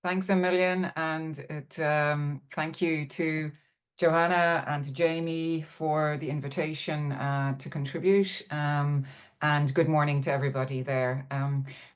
Thanks a million, and thank you to Johanna and to Jamie for the invitation to contribute. And good morning to everybody there.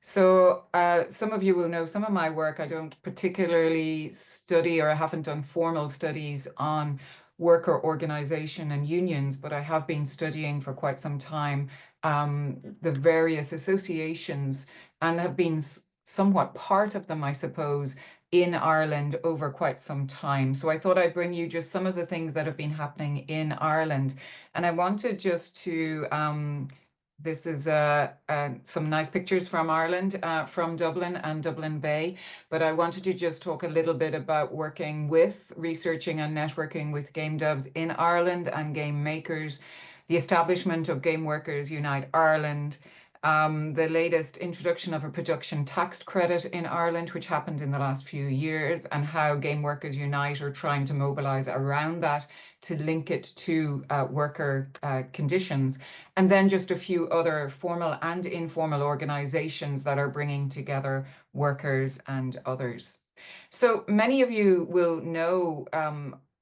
Some of you will know some of my work. I don't particularly study, or I haven't done formal studies on worker organization and unions, but I have been studying for quite some time the various associations and have been somewhat part of them, I suppose, in Ireland over quite some time. So I thought I'd bring you just some of the things that have been happening in Ireland. And I wanted just to, this is some nice pictures from Ireland, from Dublin and Dublin Bay. But I wanted to just talk a little bit about working with, researching and networking with game devs in Ireland and game makers, the establishment of Game Workers Unite Ireland, the latest introduction of a production tax credit in Ireland, which happened in the last few years, and how Game Workers Unite are trying to mobilise around that to link it to worker conditions. And then just a few other formal and informal organisations that are bringing together workers and others. So many of you will know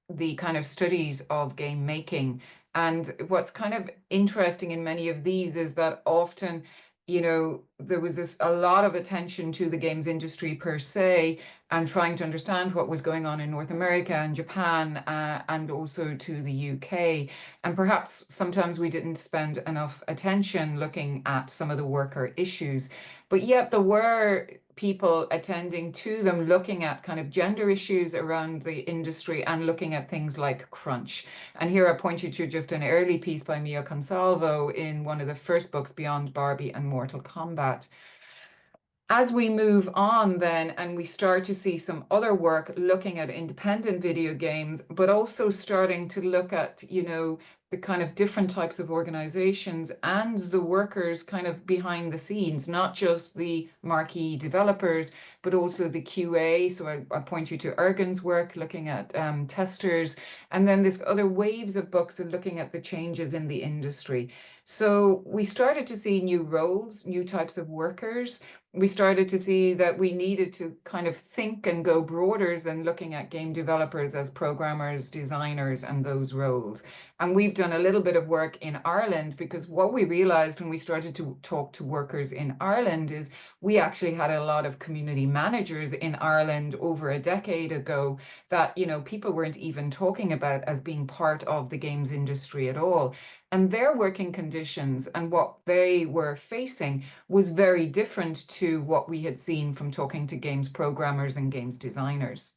the kind of studies of game making. And what's kind of interesting in many of these is that often, there was a lot of attention to the games industry per se, and trying to understand what was going on in North America and Japan, and also to the UK. And perhaps sometimes we didn't spend enough attention looking at some of the worker issues. But yet there were people attending to them, looking at kind of gender issues around the industry and looking at things like crunch. And here I point you to just an early piece by Mia Consalvo in one of the first books, Beyond Barbie and Mortal Kombat. As we move on then, and we start to see some other work looking at independent video games, but also starting to look at, the kind of different types of organizations and the workers kind of behind the scenes, not just the marquee developers, but also the QA. So I point you to Ergen's work looking at testers, and then this other waves of books of looking at the changes in the industry. So we started to see new roles, new types of workers. We started to see that we needed to kind of think and go broader than looking at game developers as programmers, designers, and those roles. And we've done a little bit of work in Ireland, because what we realized when we started to talk to workers in Ireland is we actually had a lot of community managers in Ireland over a decade ago that, people weren't even talking about as being part of the games industry at all. And their working conditions and what they were facing was very different to what we had seen from talking to games programmers and games designers.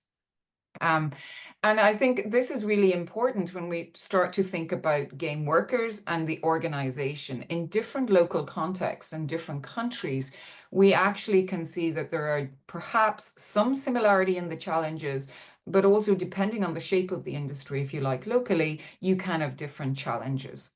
And I think this is really important when we start to think about game workers and the organization. In different local contexts and different countries, we actually can see that there are perhaps some similarity in the challenges, but also depending on the shape of the industry, if you like, locally, you can have different challenges.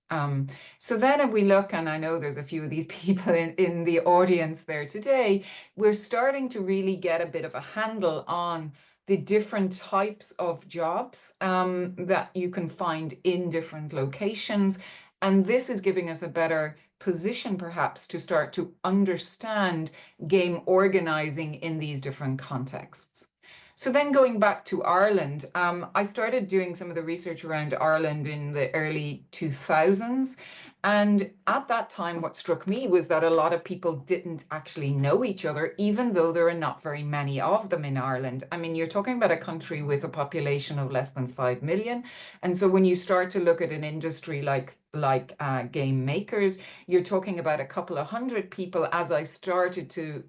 So then if we look, and I know there's a few of these people in the audience there today, we're starting to really get a bit of a handle on the different types of jobs that you can find in different locations. And this is giving us a better position, perhaps, to start to understand game organizing in these different contexts. So then going back to Ireland, I started doing some of the research around Ireland in the early 2000s. And at that time, what struck me was that a lot of people didn't actually know each other, even though there are not very many of them in Ireland. I mean, you're talking about a country with a population of less than 5 million. And so when you start to look at an industry like game makers, you're talking about a couple of hundred people. As I started to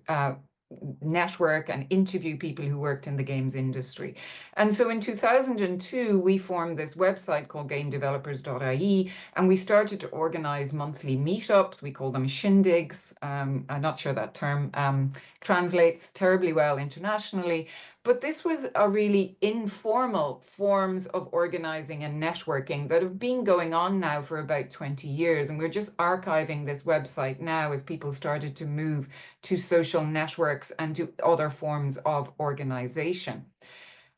network and interview people who worked in the games industry. And so in 2002, we formed this website called gamedevelopers.ie, and we started to organize monthly meetups. We call them shindigs. I'm not sure that term translates terribly well internationally, but this was a really informal forms of organizing and networking that have been going on now for about 20 years. And we're just archiving this website now as people started to move to social networks and to other forms of organization.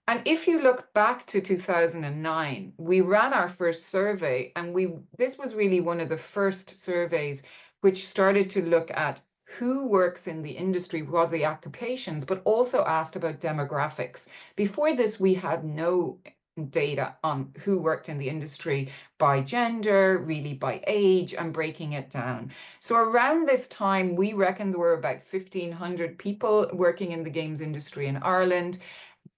And if you look back to 2009, we ran our first survey, and this was really one of the first surveys which started to look at who works in the industry, what are the occupations, but also asked about demographics. Before this, we had no data on who worked in the industry by gender, really by age, and breaking it down. So around this time, we reckon there were about 1,500 people working in the games industry in Ireland.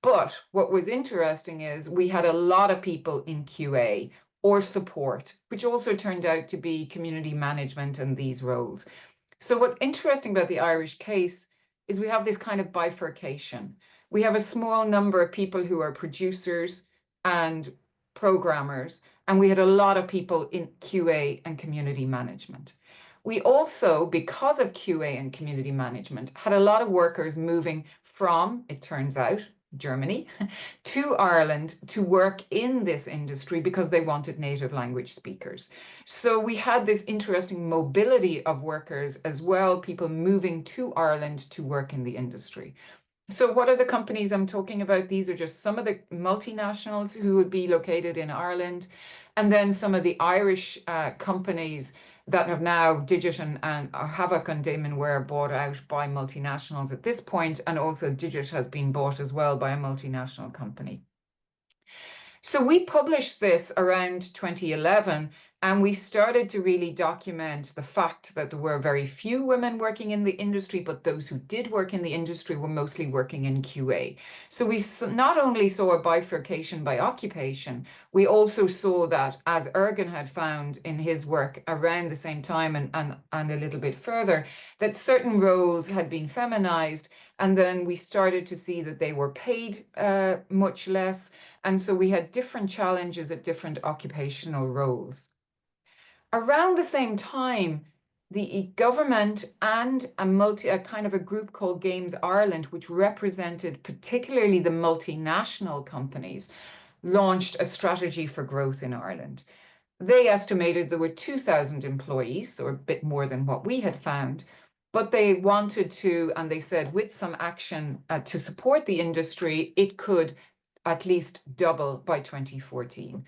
But what was interesting is we had a lot of people in QA or support, which also turned out to be community management and these roles. So what's interesting about the Irish case is we have this kind of bifurcation. We have a small number of people who are producers and programmers, and we had a lot of people in QA and community management. We also, because of QA and community management, had a lot of workers moving from, it turns out, Germany to Ireland to work in this industry because they wanted native language speakers. So we had this interesting mobility of workers as well, people moving to Ireland to work in the industry. So what are the companies I'm talking about? These are just some of the multinationals who would be located in Ireland, and then some of the Irish companies that have now Digit and Havoc and Damon Ware bought out by multinationals at this point, and also Digit has been bought as well by a multinational company. So we published this around 2011, and we started to really document the fact that there were very few women working in the industry, but those who did work in the industry were mostly working in QA. So we not only saw a bifurcation by occupation, we also saw that, as Ergen had found in his work around the same time and a little bit further, that certain roles had been feminized, and then we started to see that they were paid much less. And so we had different challenges at different occupational roles. Around the same time, the government and a kind of a group called Games Ireland, which represented particularly the multinational companies, launched a strategy for growth in Ireland. They estimated there were 2,000 employees, so a bit more than what we had found. But they wanted to, and they said with some action to support the industry, it could at least double by 2014.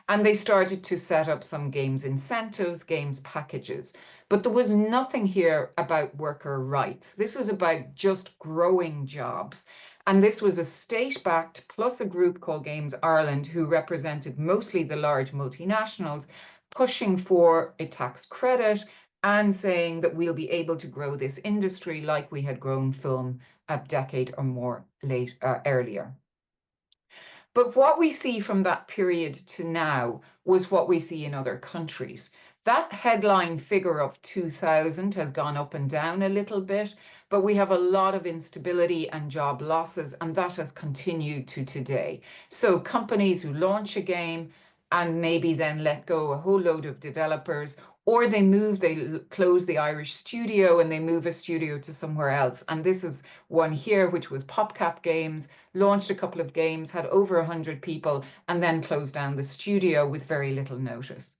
And they started to set up some games incentives, games packages. But there was nothing here about worker rights. This was about just growing jobs. And this was a state-backed plus a group called Games Ireland, who represented mostly the large multinationals, pushing for a tax credit and saying that we'll be able to grow this industry like we had grown film a decade or more earlier. But what we see from that period to now was what we see in other countries. That headline figure of 2,000 has gone up and down a little bit, but we have a lot of instability and job losses, and that has continued to today. So companies who launch a game and maybe then let go a whole load of developers, or they close the Irish studio and they move a studio to somewhere else. And this is one here, which was PopCap Games, launched a couple of games, had over 100 people, and then closed down the studio with very little notice.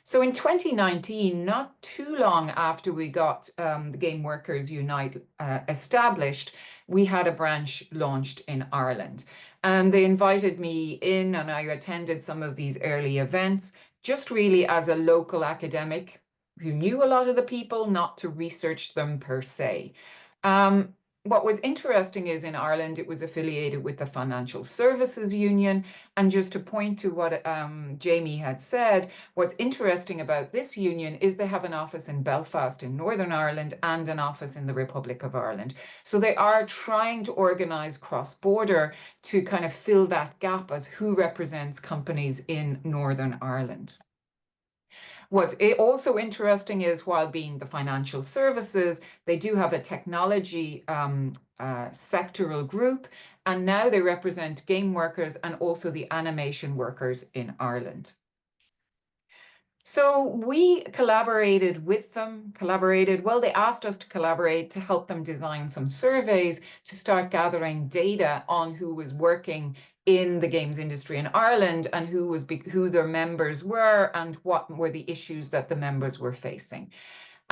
So in 2019, not too long after we got the Game Workers Unite established, we had a branch launched in Ireland. And they invited me in, and I attended some of these early events, just really as a local academic who knew a lot of the people, not to research them per se. What was interesting is in Ireland, it was affiliated with the Financial Services Union. And just to point to what Jamie had said, what's interesting about this union is they have an office in Belfast in Northern Ireland and an office in the Republic of Ireland. So they are trying to organize cross-border to kind of fill that gap as who represents companies in Northern Ireland. What's also interesting is, while being the financial services, they do have a technology sectoral group, and now they represent game workers and also the animation workers in Ireland. So we collaborated with them, well, they asked us to collaborate to help them design some surveys to start gathering data on who was working in the games industry in Ireland and who their members were and what were the issues that the members were facing.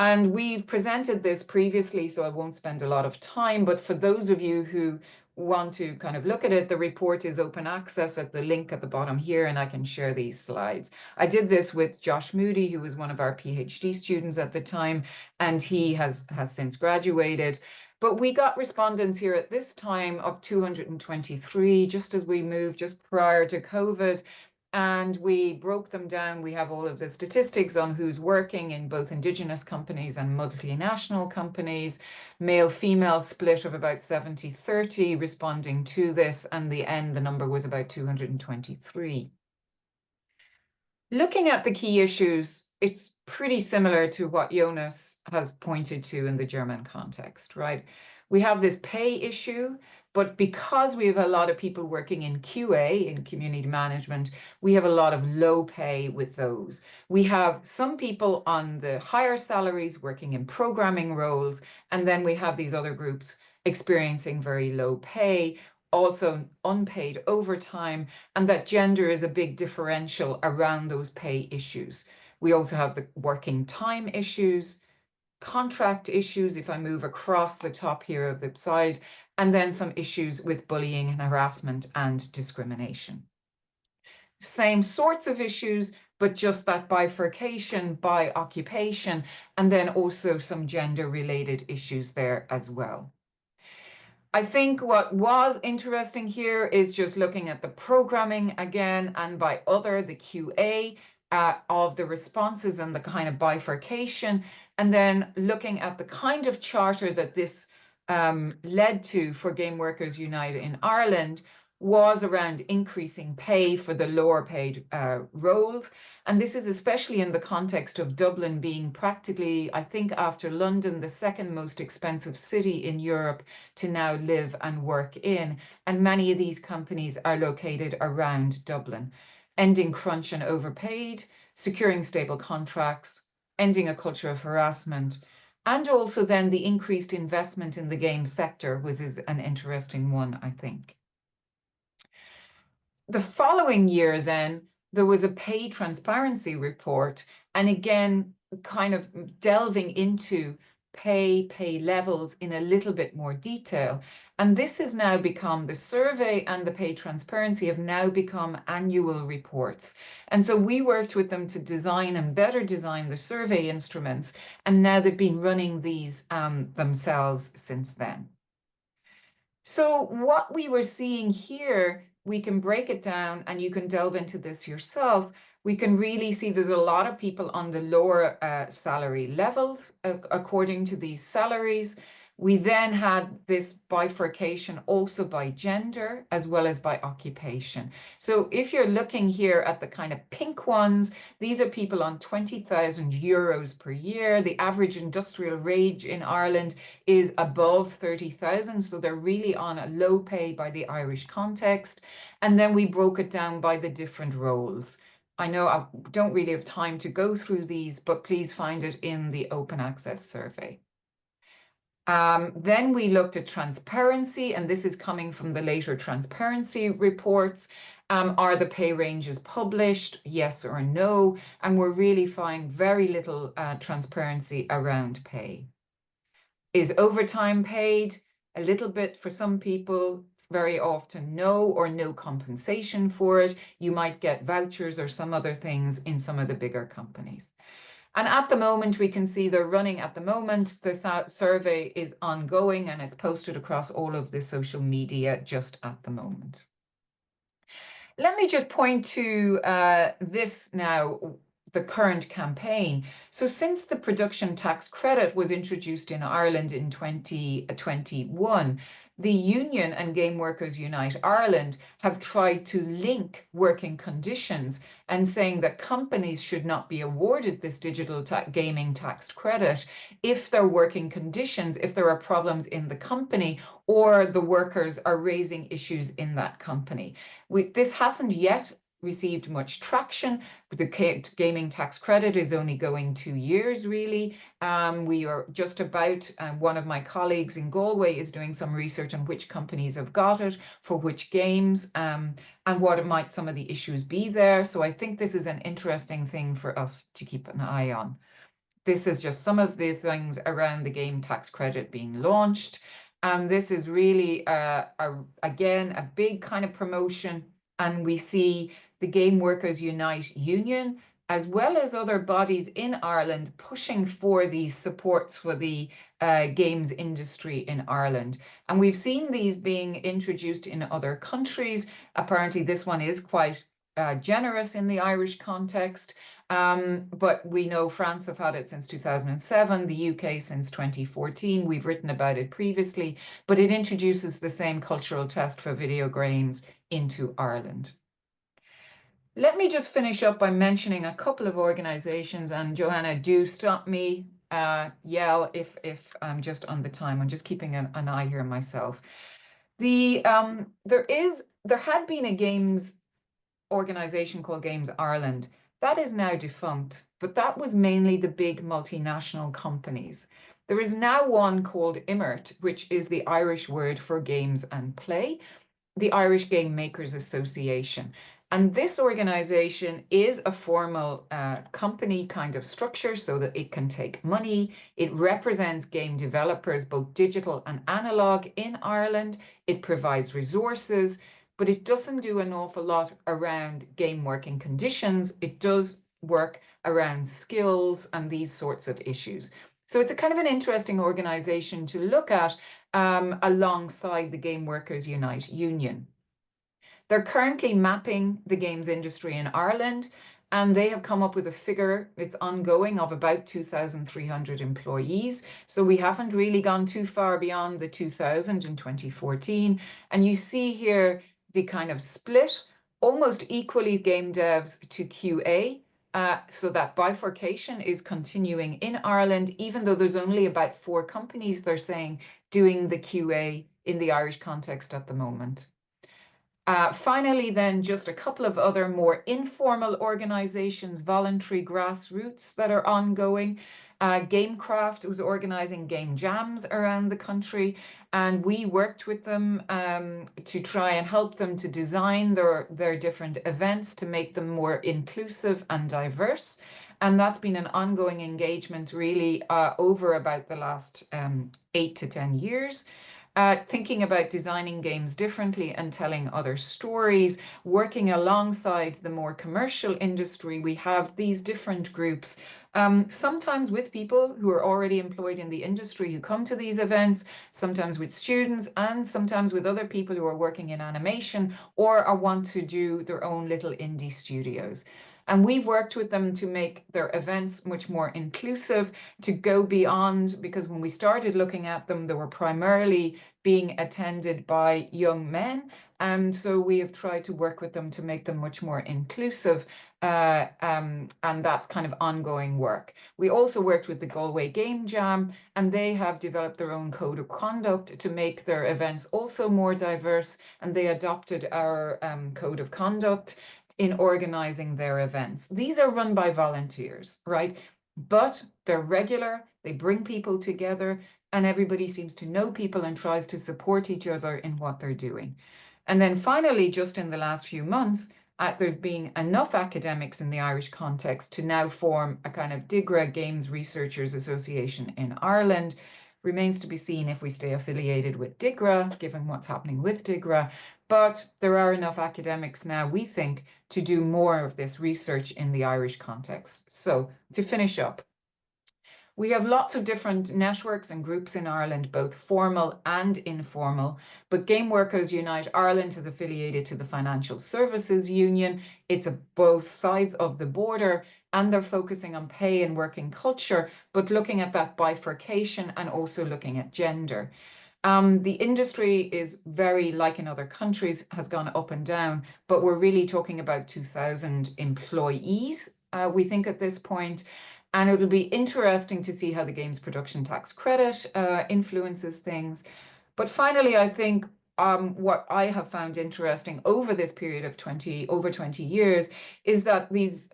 And we've presented this previously, so I won't spend a lot of time, but for those of you who want to kind of look at it, the report is open access at the link at the bottom here, and I can share these slides. I did this with Josh Moody, who was one of our PhD students at the time, and he has since graduated. But we got respondents here at this time of 223, just as we moved just prior to COVID. And we broke them down. We have all of the statistics on who's working in both Indigenous companies and multinational companies, male-female split of about 70-30 responding to this, and the number was about 223. Looking at the key issues, it's pretty similar to what Jonas has pointed to in the German context, right? We have this pay issue, but because we have a lot of people working in QA, in community management, we have a lot of low pay with those. We have some people on the higher salaries working in programming roles, and then we have these other groups experiencing very low pay, also unpaid overtime, and that gender is a big differential around those pay issues. We also have the working time issues, contract issues, if I move across the top here of the slide, and then some issues with bullying and harassment and discrimination. Same sorts of issues, but just that bifurcation by occupation, and then also some gender-related issues there as well. I think what was interesting here is just looking at the programming again, and by other, the QA of the responses and the kind of bifurcation, and then looking at the kind of charter that this led to for Game Workers United in Ireland was around increasing pay for the lower paid roles. And this is especially in the context of Dublin being practically, I think after London, the second most expensive city in Europe to now live and work in. And many of these companies are located around Dublin. Ending crunch and overpaid, securing stable contracts, ending a culture of harassment, and also then the increased investment in the game sector, which is an interesting one, I think. The following year, then, there was a pay transparency report, and again, kind of delving into pay levels in a little bit more detail. And this has now become, the survey and the pay transparency have now become annual reports. And so we worked with them to design and better design the survey instruments, and now they've been running these themselves since then. So what we were seeing here, we can break it down and you can delve into this yourself. We can really see there's a lot of people on the lower salary levels according to these salaries. We then had this bifurcation also by gender as well as by occupation. So if you're looking here at the kind of pink ones, these are people on 20,000 euros per year. The average industrial wage in Ireland is above 30,000. So they're really on a low pay by the Irish context. And then we broke it down by the different roles. I know I don't really have time to go through these, but please find it in the open access survey. Then we looked at transparency, and this is coming from the later transparency reports. Are the pay ranges published? Yes or no? And we're really finding very little transparency around pay. Is overtime paid? A little bit for some people, very often no, or no compensation for it. You might get vouchers or some other things in some of the bigger companies. And at the moment, we can see they're running at the moment. The survey is ongoing and it's posted across all of the social media just at the moment. Let me just point to this now, the current campaign. So since the production tax credit was introduced in Ireland in 2021, the union and Game Workers Unite Ireland have tried to link working conditions and saying that companies should not be awarded this digital gaming tax credit if their working conditions, if there are problems in the company or the workers are raising issues in that company. This hasn't yet received much traction, but the gaming tax credit is only going 2 years really. We are just about, one of my colleagues in Galway is doing some research on which companies have got it, for which games, and what might some of the issues be there. So I think this is an interesting thing for us to keep an eye on. This is just some of the things around the game tax credit being launched. And this is really, again, a big kind of promotion. And we see the Game Workers Unite union, as well as other bodies in Ireland, pushing for these supports for the games industry in Ireland. And we've seen these being introduced in other countries. Apparently, this one is quite generous in the Irish context. But we know France have had it since 2007, the UK since 2014. We've written about it previously, but it introduces the same cultural test for video games into Ireland. Let me just finish up by mentioning a couple of organizations, and Johanna, do stop me, yell if I'm just on the time. I'm just keeping an eye here myself. There had been a games organization called Games Ireland. That is now defunct, but that was mainly the big multinational companies. There is now one called IMERT, which is the Irish word for games and play, the Irish Game Makers Association. And this organization is a formal company kind of structure so that it can take money. It represents game developers, both digital and analog, in Ireland. It provides resources, but it doesn't do an awful lot around game working conditions. It does work around skills and these sorts of issues. So it's a kind of an interesting organization to look at alongside the Game Workers Unite union. They're currently mapping the games industry in Ireland, and they have come up with a figure, it's ongoing, of about 2,300 employees. So we haven't really gone too far beyond the 2,000 in 2014. And you see here the kind of split, almost equally game devs to QA. So that bifurcation is continuing in Ireland, even though there's only about 4 companies, they're saying, doing the QA in the Irish context at the moment. Finally, then, just a couple of other more informal organizations, voluntary grassroots that are ongoing. Gamecraft was organizing game jams around the country, and we worked with them to try and help them to design their different events to make them more inclusive and diverse. And that's been an ongoing engagement really over about the last 8 to 10 years. Thinking about designing games differently and telling other stories, working alongside the more commercial industry. We have these different groups, sometimes with people who are already employed in the industry who come to these events, sometimes with students, and sometimes with other people who are working in animation or want to do their own little indie studios. And we've worked with them to make their events much more inclusive, to go beyond, because when we started looking at them, they were primarily being attended by young men. And so we have tried to work with them to make them much more inclusive. And that's kind of ongoing work. We also worked with the Galway Game Jam, and they have developed their own code of conduct to make their events also more diverse. And they adopted our code of conduct in organizing their events. These are run by volunteers, right? But they're regular, they bring people together, and everybody seems to know people and tries to support each other in what they're doing. And then finally, just in the last few months, there's been enough academics in the Irish context to now form a kind of DIGRA Games Researchers Association in Ireland. Remains to be seen if we stay affiliated with DIGRA, given what's happening with DIGRA. But there are enough academics now, we think, to do more of this research in the Irish context. So to finish up, we have lots of different networks and groups in Ireland, both formal and informal, but Game Workers Unite Ireland is affiliated to the Financial Services Union. It's both sides of the border, and they're focusing on pay and working culture, but looking at that bifurcation and also looking at gender. The industry is very, like in other countries, has gone up and down, but we're really talking about 2,000 employees, we think, at this point. And it'll be interesting to see how the games production tax credit influences things. But finally, I think what I have found interesting over this period of over 20 years is that these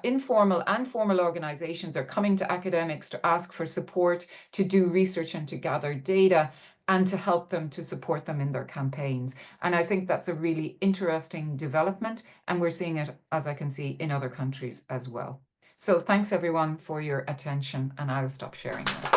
informal and formal organizations are coming to academics to ask for support to do research and to gather data and to help them, to support them in their campaigns. And I think that's a really interesting development, and we're seeing it, as I can see, in other countries as well. So thanks everyone for your attention, and I'll stop sharing now.